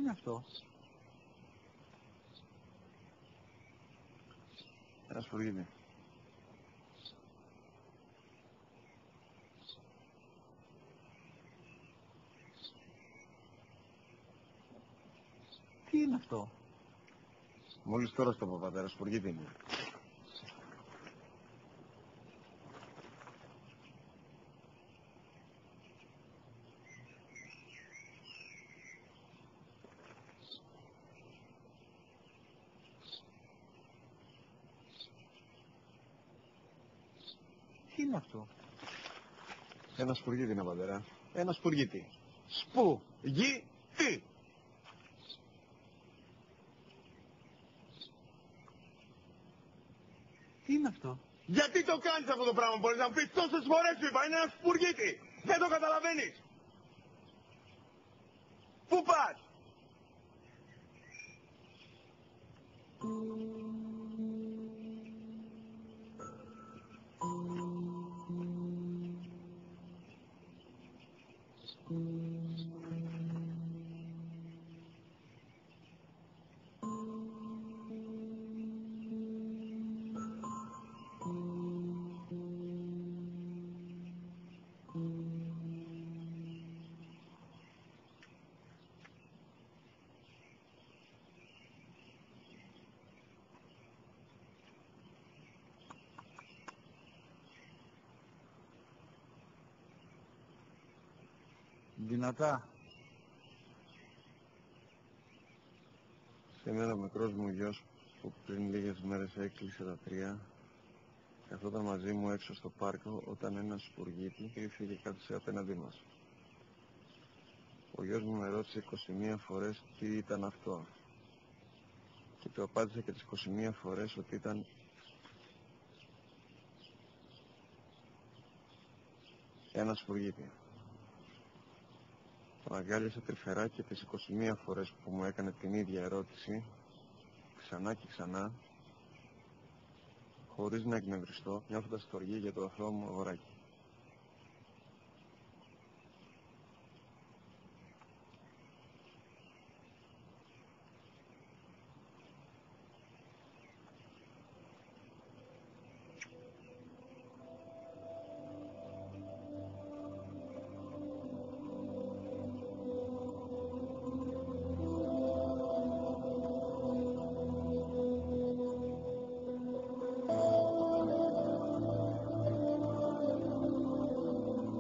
είναι αυτό? Ένα σπουργίτι. Τι είναι αυτό? Μόλις τώρα στο πω, πατέρα, σπουργίτι είναι. Τι είναι αυτό? Ένα σπουργίτι είναι, πατέρα. Ένα σπουργίτι. Σπουργίτι! Τι είναι αυτό? Γιατί το κάνεις αυτό το πράγμα, μπορείς να μου πεις τόσες φορές σου είπα, είναι ένα σπουργίτι. Δεν το καταλαβαίνεις. Πού πας? Δυνατά. Σήμερα ο μικρός μου γιος που πριν λίγες μέρες έκλεισε τα 3 καθόταν μαζί μου έξω στο πάρκο όταν ένα σπουργίτι ήρθε και κάθισε απέναντί μας. Ο γιος μου με ρώτησε 21 φορές τι ήταν αυτό και του απάντησε και τις 21 φορές ότι ήταν ένα σπουργίτι. Τον αγκάλιασα τρυφερά και τις 21 φορές που μου έκανε την ίδια ερώτηση ξανά και ξανά χωρίς να εκνευριστώ, νιώθοντας στοργή για το αθώο μου αγοράκι.